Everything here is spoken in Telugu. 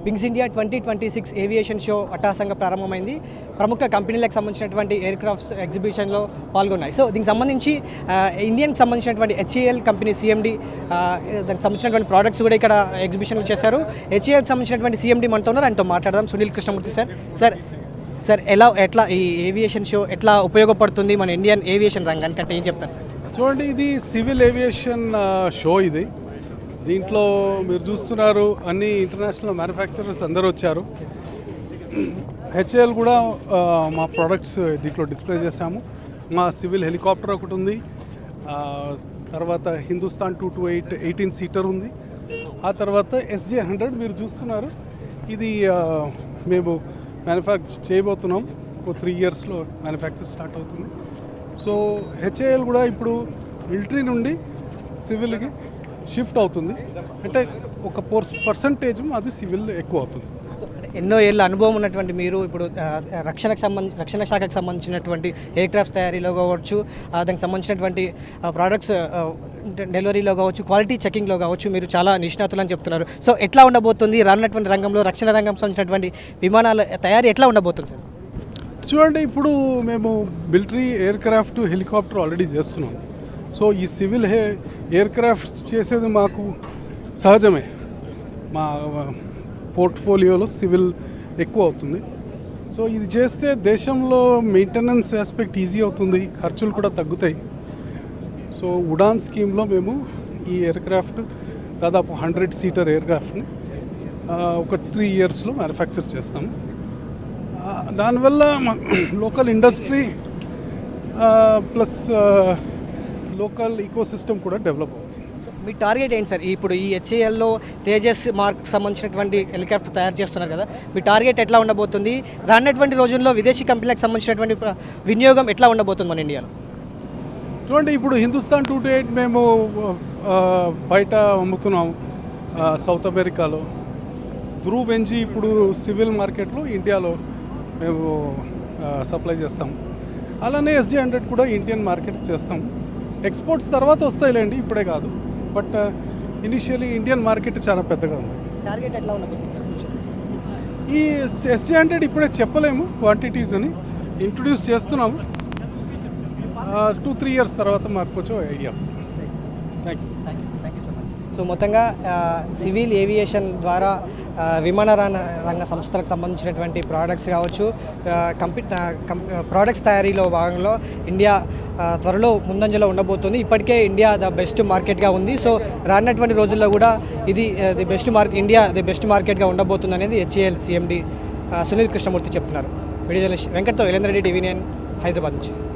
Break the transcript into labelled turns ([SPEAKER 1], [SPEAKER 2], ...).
[SPEAKER 1] వింగ్స్ ఇండియా 2026 ఏవియేషన్ షో అట్టహాసంగా ప్రారంభమైంది. ప్రముఖ కంపెనీలకు సంబంధించినటువంటి ఎయిర్ క్రాఫ్ట్స్ ఎగ్జిబిషన్లో పాల్గొన్నాయి. సో దీనికి సంబంధించి ఇండియన్కి సంబంధించినటువంటి హెచ్ఏఎల్ కంపెనీ సిఎండి దానికి సంబంధించినటువంటి ప్రోడక్ట్స్ కూడా ఇక్కడ ఎగ్జిబిషన్లో చేశారు. హెచ్ఏఎల్కి సంబంధించినటువంటి సిఎండి మనతో ఉన్నారు, ఆయనతో మాట్లాడదాం. సునీల్ కృష్ణమూర్తి సార్ ఎట్లా ఈ ఏవియేషన్ షో ఎట్లా ఉపయోగపడుతుంది మన ఇండియన్ ఏవియేషన్ రంగానికి అంటే ఏం చెప్తారు సార్?
[SPEAKER 2] చూడండి, ఇది సివిల్ ఏవియేషన్ షో. ఇది దీంట్లో మీరు చూస్తున్నారు అన్ని ఇంటర్నేషనల్ మ్యానుఫ్యాక్చరర్స్ అందరూ వచ్చారు. హెచ్ఏఎల్ కూడా మా ప్రోడక్ట్స్ దీంట్లో డిస్ప్లే చేశాము. మా సివిల్ హెలికాప్టర్ ఒకటి ఉంది, తర్వాత హిందుస్థాన్ 228 18 సీటర్ ఉంది. ఆ తర్వాత SJ100 మీరు చూస్తున్నారు. ఇది మేము మ్యానుఫ్యాక్చర్ చేయబోతున్నాం. ఒక 3 ఇయర్స్లో మ్యానుఫ్యాక్చర్ స్టార్ట్ అవుతుంది. సో హెచ్ఏఎల్ కూడా ఇప్పుడు మిలిటరీ నుండి సివిల్కి షిఫ్ట్ అవుతుంది. అంటే ఒక పర్సంటేజ్ అది సివిల్ ఎక్కువ అవుతుంది.
[SPEAKER 1] ఎన్నో ఏళ్ళ అనుభవం ఉన్నటువంటి మీరు ఇప్పుడు రక్షణ శాఖకు సంబంధించినటువంటి ఎయిర్ క్రాఫ్ట్స్ తయారీలో కావచ్చు, దానికి సంబంధించినటువంటి ప్రోడక్ట్స్ డెలివరీలో కావచ్చు, క్వాలిటీ చెకింగ్లో కావచ్చు, మీరు చాలా నిష్ణాతులు అని చెప్తున్నారు. సో ఎట్లా ఉండబోతుంది రానున్నటువంటి రంగంలో రక్షణ రంగం సంబంధించినటువంటి విమానాల తయారీ ఎట్లా ఉండబోతుంది సార్?
[SPEAKER 2] చూడండి, ఇప్పుడు మేము military air craft helicopter already చేస్తున్నాం. సో ఈ సివిల్ ఎయిర్ క్రాఫ్ట్ చేసేది మాకు సహజమే. మా పోర్ట్ఫోలియోలో సివిల్ ఎక్కువ అవుతుంది. సో ఇది చేస్తే దేశంలో మెయింటెనెన్స్ ఆస్పెక్ట్ ఈజీ అవుతుంది, ఖర్చులు కూడా తగ్గుతాయి. సో ఉడాన్ స్కీమ్లో మేము ఈ ఎయిర్ క్రాఫ్ట్ దాదాపు 100 సీటర్ ఎయిర్ క్రాఫ్ట్ని ఒక 3 ఇయర్స్లో మ్యానుఫ్యాక్చర్ చేస్తాము. దానివల్ల local industry plus local ecosystem కూడా డెవలప్ అవుతుంది.
[SPEAKER 1] మీ టార్గెట్ ఏంటి సార్? ఇప్పుడు ఈ హెచ్ఏఎల్లో తేజస్ మార్క్ సంబంధించినటువంటి హెలికాప్టర్ తయారు చేస్తున్నారు కదా, మీ టార్గెట్ ఎట్లా ఉండబోతుంది? రానున్నటువంటి రోజుల్లో విదేశీ కంపెనీలకు సంబంధించినటువంటి వినియోగం ఎట్లా ఉండబోతుంది మన ఇండియాలో?
[SPEAKER 2] చూడండి, ఇప్పుడు హిందుస్థాన్ 228 మేము బయట అమ్ముతున్నాం సౌత్ అమెరికాలో. ధ్రువ్ వెంజీ ఇప్పుడు సివిల్ మార్కెట్లో ఇండియాలో మేము సప్లై చేస్తాము. అలానే SJ100 కూడా ఇండియన్ మార్కెట్ చేస్తాం. ఎక్స్పోర్ట్స్ తర్వాత వస్తాయిలేండి, ఇప్పుడే కాదు. బట్ ఇనిషియలీ ఇండియన్ మార్కెట్ చాలా పెద్దగా ఉంది.
[SPEAKER 1] టార్గెట్ ఎట్లా ఉండబోతుంది?
[SPEAKER 2] ఈ SJ100 ఇప్పుడే చెప్పలేము క్వాంటిటీస్ అని, ఇంట్రొడ్యూస్ చేస్తున్నాము. 2-3 ఇయర్స్ తర్వాత మాకు కొంచెం ఐడియా వస్తుంది. Thank you so much.
[SPEAKER 1] So మొత్తంగా సివిల్ ఏవియేషన్ ద్వారా విమానయాన సంస్థలకు సంబంధించినటువంటి ప్రోడక్ట్స్ కావచ్చు, ప్రోడక్ట్స్ తయారీలో భాగంలో ఇండియా త్వరలో ముందంజలో ఉండబోతుంది. ఇప్పటికే ఇండియా ద బెస్ట్ మార్కెట్గా ఉంది. సో రానున్నటువంటి రోజుల్లో కూడా ఇది ఇండియా ది బెస్ట్ మార్కెట్గా ఉండబోతుంది అనేది హెచ్ఏఎల్ సిఎండి సునీల్ కృష్ణమూర్తి చెప్తున్నారు. వీడియో జర్నలిస్ట్ వెంకట్తో ఎలేంద్ర రెడ్డి, TV9 హైదరాబాద్ నుంచి.